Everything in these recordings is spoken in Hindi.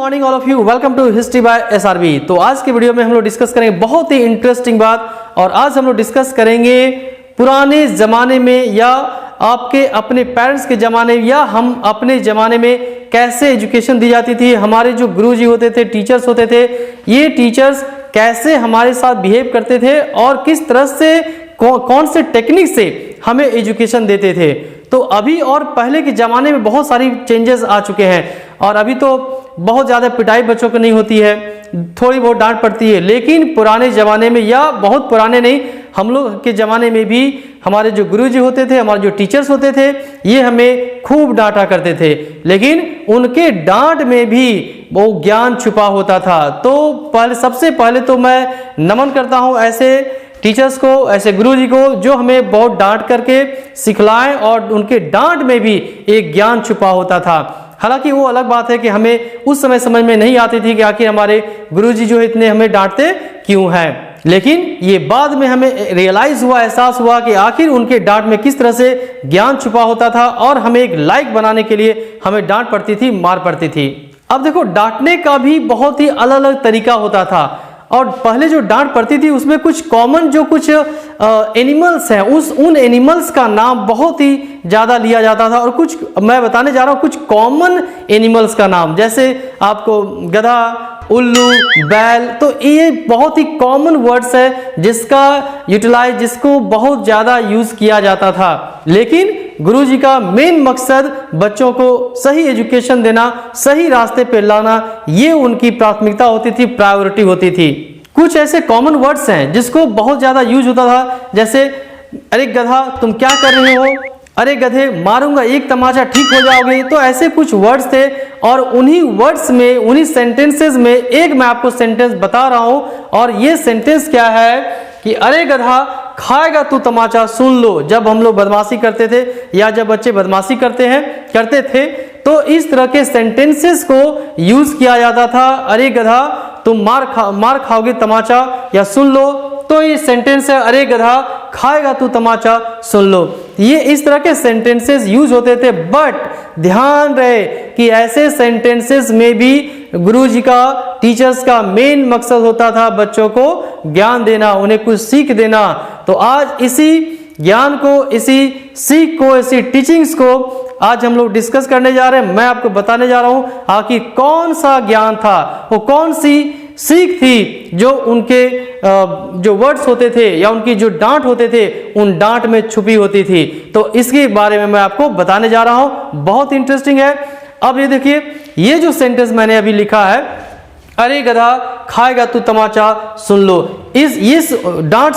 Morning all of you, welcome to history by SRB. तो आज की वीडियो में हम लोग डिस्कस करेंगे बहुत ही इंटरेस्टिंग बात, और आज हम लोग डिस्कस करेंगे पुराने ज़माने में या आपके अपने पेरेंट्स के ज़माने या हम अपने ज़माने में कैसे एजुकेशन दी जाती थी। हमारे जो गुरुजी होते थे, टीचर्स होते थे, ये टीचर्स कैसे हमारे साथ बिहेव करते थे और किस तरह से कौन से टेक्निक से हमें एजुकेशन देते थे। तो अभी और पहले के ज़माने में बहुत सारी चेंजेस आ चुके हैं, और अभी तो बहुत ज़्यादा पिटाई बच्चों को नहीं होती है, थोड़ी बहुत डांट पड़ती है। लेकिन पुराने ज़माने में, या बहुत पुराने नहीं, हम लोग के ज़माने में भी हमारे जो गुरुजी होते थे, हमारे जो टीचर्स होते थे, ये हमें खूब डांटा करते थे। लेकिन उनके डांट में भी वो ज्ञान छुपा होता था। तो सबसे पहले तो मैं नमन करता हूँ ऐसे टीचर्स को, ऐसे गुरुजी को जो हमें बहुत डांट करके सिखलाएं, और उनके डांट में भी एक ज्ञान छुपा होता था। हालांकि वो अलग बात है कि हमें उस समय समझ में नहीं आती थी कि आखिर हमारे गुरुजी जो इतने हमें डांटते क्यों हैं। लेकिन ये बाद में हमें रियलाइज हुआ, एहसास हुआ कि आखिर उनके डांट में किस तरह से ज्ञान छुपा होता था, और हमें एक लायक बनाने के लिए हमें डांट पड़ती थी, मार पड़ती थी। अब देखो, डांटने का भी बहुत ही अलग अलग तरीका होता था, और पहले जो डांट पड़ती थी उसमें कुछ कॉमन जो कुछ एनिमल्स हैं, उन एनिमल्स का नाम बहुत ही ज़्यादा लिया जाता था। और कुछ मैं बताने जा रहा हूँ कुछ कॉमन एनिमल्स का नाम, जैसे आपको गधा, उल्लू, बैल, तो ये बहुत ही कॉमन वर्ड्स है जिसको बहुत ज़्यादा यूज़ किया जाता था। लेकिन गुरुजी का मेन मकसद बच्चों को सही एजुकेशन देना, सही रास्ते पे लाना, ये उनकी प्राथमिकता होती थी, प्रायोरिटी होती थी। कुछ ऐसे कॉमन वर्ड्स हैं जिसको बहुत ज़्यादा यूज होता था, जैसे अरे गधा तुम क्या कर रहे हो, अरे गधे मारूंगा एक तमाचा ठीक हो जाओगे। तो ऐसे कुछ वर्ड्स थे, और उन्हीं वर्ड्स में, उन्हीं सेंटेंसेस में एक मैं आपको सेंटेंस बता रहा हूं, और ये सेंटेंस क्या है कि अरे गधा खाएगा तू तमाचा सुन लो। जब हम लोग बदमाशी करते थे, या जब बच्चे बदमाशी करते थे, तो इस तरह के सेंटेंसेस को यूज किया जाता था। अरे गधा तुम मार खाओगे तमाचा, या सुन लो। तो ये सेंटेंस है, अरे गधा खाएगा तू तमाचा सुन लो। ये इस तरह के सेंटेंसेस यूज होते थे। बट ध्यान रहे कि ऐसे सेंटेंसेस में भी गुरुजी का, टीचर्स का मेन मकसद होता था बच्चों को ज्ञान देना, उन्हें कुछ सीख देना। तो आज इसी ज्ञान को, इसी सीख को, इसी टीचिंग्स को आज हम लोग डिस्कस करने जा रहे हैं। मैं आपको बताने जा रहा हूं आखिर कौन सा ज्ञान था, वो कौन सी सीख थी जो उनके जो वर्ड्स होते थे या उनकी जो डांट होते थे, उन डांट में छुपी होती थी। तो इसके बारे में मैं आपको बताने जा रहा हूं, बहुत इंटरेस्टिंग है। अब ये देखिए, ये जो सेंटेंस मैंने अभी लिखा है, अरे गधा खाएगा तू तमाचा सुन लो, इस डांट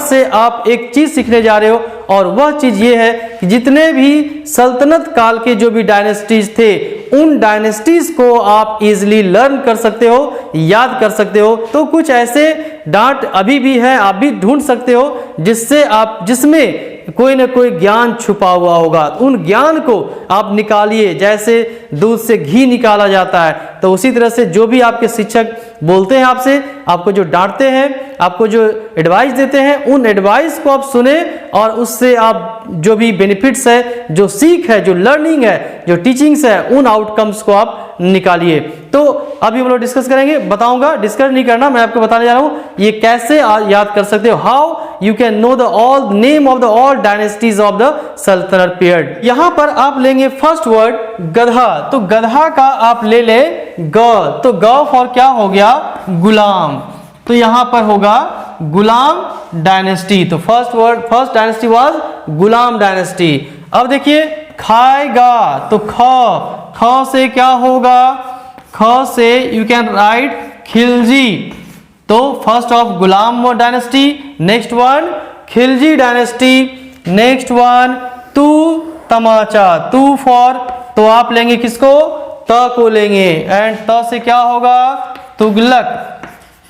से आप एक चीज सीखने जा रहे हो, और वह चीज ये है कि जितने भी सल्तनत काल के जो भी डायनेस्टीज थे, उन डायनेस्टीज को आप इजीली लर्न कर सकते हो, याद कर सकते हो। तो कुछ ऐसे डांट अभी भी हैं, आप भी ढूंढ सकते हो, जिसमें कोई ना कोई ज्ञान छुपा हुआ होगा। उन ज्ञान को आप निकालिए, जैसे दूध से घी निकाला जाता है। तो उसी तरह से जो भी आपके शिक्षक बोलते हैं आपसे, आपको जो डांटते हैं, आपको जो एडवाइस देते हैं, उन एडवाइस को आप सुने, और उससे आप जो भी बेनिफिट्स है, जो सीख है, जो लर्निंग है, जो टीचिंग्स है, उन आउटकम्स को आप निकालिए। तो अभी हम लोग डिस्कस करेंगे, बताऊंगा, डिस्कस नहीं करना, मैं आपको बताने जा रहा हूं ये कैसे याद कर सकते हो, how you can know the all name of the all dynasties of the सल्तनत पीरियड। यहां पर आप लेंगे फर्स्ट वर्ड गधा। तो गधा का आप ले ले ग, तो ग फॉर क्या हो गया, गुलाम। तो यहां पर होगा गुलाम डायनेस्टी। तो first dynasty was Ghulam dynasty. अब देखिए खाएगा, तो ख से क्या होगा, ख से यू कैन राइट खिलजी। तो first of Ghulam dynasty, next one Khilji dynasty, next one तू तमाचा, तू फॉर, तो आप लेंगे किसको, त को लेंगे, एंड त से क्या होगा,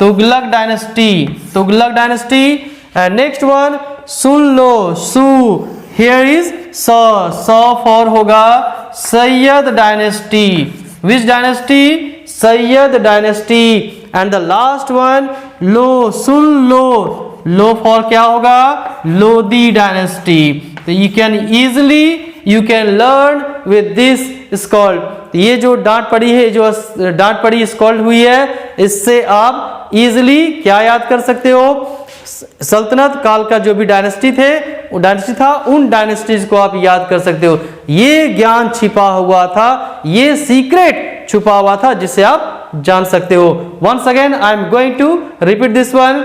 Tughlaq dynasty. And next one सुन लो, सू, हियर इज स फॉर होगा Sayyid dynasty. Which dynasty, Sayyid dynasty. And the last one लो, सुन लो फॉर क्या होगा, लोदी डायनेस्टी। तो you can learn with this is called तो ये जो डांट पड़ी है, जो डांट पड़ी स्कॉल्ड हुई है, इससे आप इजीली क्या याद कर सकते हो, सल्तनत काल का जो भी डायनेस्टी था, उन डायनेस्टीज को आप याद कर सकते हो। ये ज्ञान छिपा हुआ था, ये सीक्रेट छुपा हुआ था, जिसे आप जान सकते हो। Once again I am going to repeat this one.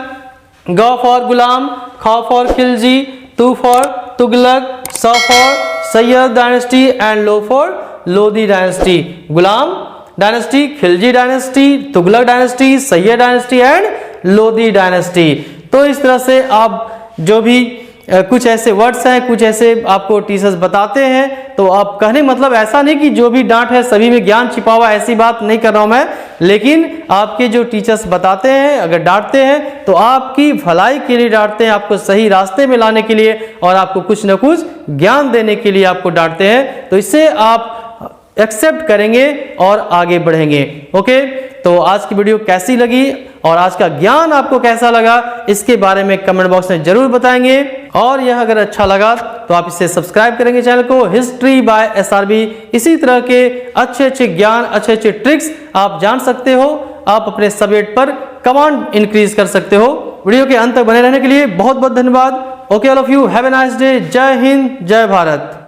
ग फॉर गुलाम, ख फॉर खिलजी, तू फॉर तुगलक, स फॉर सैयद डायनेस्टी एंड लो for Lodhi dynasty. Ghulam dynasty, Khilji dynasty, Tughlaq dynasty, Sayyid dynasty and Lodhi dynasty. तो इस तरह से आप जो भी कुछ ऐसे वर्ड्स हैं, कुछ ऐसे आपको टीचर्स बताते हैं, तो आप कहने मतलब ऐसा नहीं कि जो भी डांट है सभी में ज्ञान छिपा हुआ, ऐसी बात नहीं कर रहा हूं मैं, लेकिन आपके जो टीचर्स बताते हैं, अगर डांटते हैं तो आपकी भलाई के लिए डांटते हैं, आपको सही रास्ते में लाने के लिए और आपको कुछ न कुछ ज्ञान देने के लिए आपको डांटते हैं। तो इससे आप एक्सेप्ट करेंगे और आगे बढ़ेंगे। ओके, तो आज की वीडियो कैसी लगी और आज का ज्ञान आपको कैसा लगा, इसके बारे में कमेंट बॉक्स में जरूर बताएंगे। और यह अगर अच्छा लगा तो आप इसे सब्सक्राइब करेंगे चैनल को, हिस्ट्री बाय एसआरबी। इसी तरह के अच्छे ज्ञान, अच्छे ट्रिक्स आप जान सकते हो, आप अपने सब्जेक्ट पर कमांड इंक्रीज कर सकते हो। वीडियो के अंत तक बने रहने के लिए बहुत बहुत धन्यवाद। Okay all of you, have a nice day. जय हिंद, जय भारत।